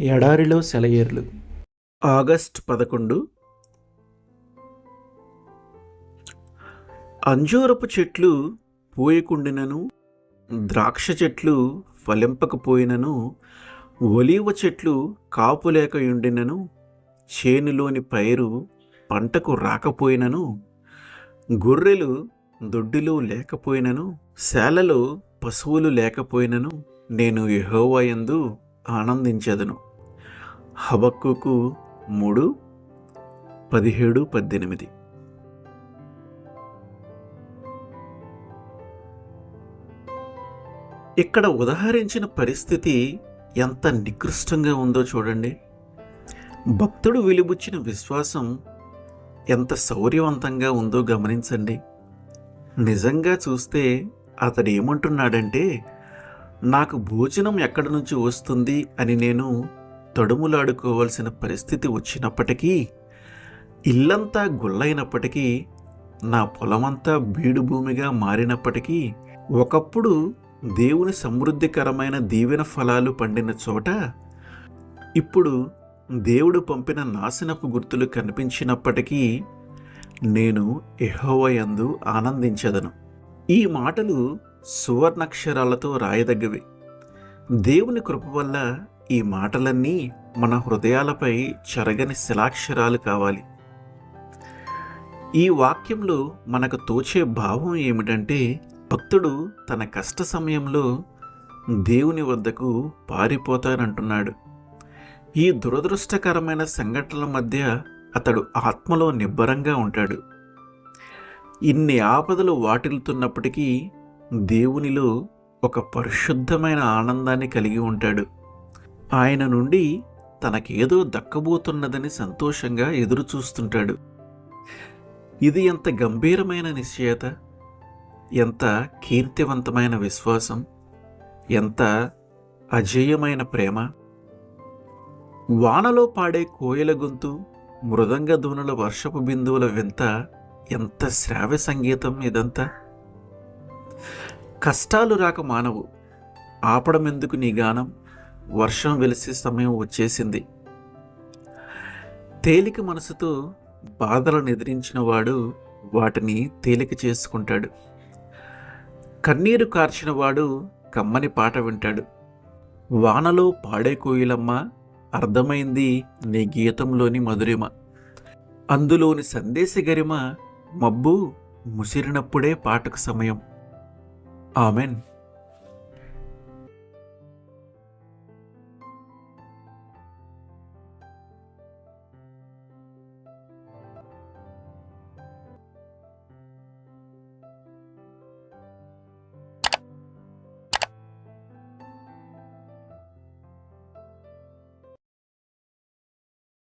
ఎడారిలో సెలయేర్లు. ఆగస్ట్ 11. అంజూరపు చెట్లు పూయకుండినను, ద్రాక్ష చెట్లు ఫలింపకపోయినను, ఒలీవ చెట్లు కాపులేకయుండినను, చేనులోని పైరు పంటకు రాకపోయినను, గొర్రెలు దొడ్డిలో లేకపోయినను, శాలలో పశువులు లేకపోయినను, నేను యెహోవా యందు ఆనందించెదను. హబక్కూకు 3:17-18. ఇక్కడ ఉదహరించిన పరిస్థితి ఎంత నికృష్టంగా ఉందో చూడండి. భక్తుడు వెలిబుచ్చిన విశ్వాసం ఎంత శౌర్యవంతంగా ఉందో గమనించండి. నిజంగా చూస్తే అతడు ఏమంటున్నాడంటే, నాకు భోజనం ఎక్కడి నుంచి వస్తుంది అని నేను తడుములాడుకోవాల్సిన పరిస్థితి వచ్చినప్పటికీ, ఇల్లంతా గుల్లైనప్పటికీ, నా పొలమంతా బీడు భూమిగా మారినప్పటికీ, ఒకప్పుడు దేవుని సమృద్ధికరమైన దీవెన ఫలాలు పండిన చోట ఇప్పుడు దేవుడు పంపిన నాశనపు గుర్తులు కనిపించినప్పటికీ నేను యెహోవా యందు ఆనందించెదను. ఈ మాటలు సువర్ణాక్షరాలతో రాయదగ్గవి. దేవుని కృప వల్ల ఈ మాటలన్నీ మన హృదయాలపై చెరగని శిలాక్షరాలు కావాలి. ఈ వాక్యంలో మనకు తోచే భావం ఏమిటంటే, భక్తుడు తన కష్ట సమయంలో దేవుని వద్దకు పారిపోతానంటున్నాడు. ఈ దురదృష్టకరమైన సంఘటనల మధ్య అతడు ఆత్మలో నిబ్బరంగా ఉంటాడు. ఇన్ని ఆపదలు వాటిల్తున్నప్పటికీ దేవునిలో ఒక పరిశుద్ధమైన ఆనందాన్ని కలిగి ఉంటాడు. ఆయన నుండి తనకేదో దక్కబోతున్నదని సంతోషంగా ఎదురు చూస్తుంటాడు. ఇది ఎంత గంభీరమైన నిశ్చయత, ఎంత కీర్తివంతమైన విశ్వాసం, ఎంత అజేయమైన ప్రేమ. వానలో పాడే కోయల గొంతు, మృదంగ ధ్వనుల వర్షపు బిందువుల వింత, ఎంత శ్రావ్య సంగీతం ఇదంతా. కష్టాలు రాక మానవు, ఆపడమెందుకు నీ గానం, వర్షం వెలిసే సమయం వచ్చేసింది. తేలిక మనసుతో బాధలను ఎదిరించిన వాడు వాటిని తేలిక చేసుకుంటాడు. కన్నీరు కార్చిన వాడు కమ్మని పాట వింటాడు. వానలో పాడే కోయిలమ్మ, అర్థమైంది నీ గీతంలోని మధురిమ, అందులోని సందేశ గరిమ, మబ్బు ముసిరినప్పుడే పాటకు సమయం. ఆమెన్.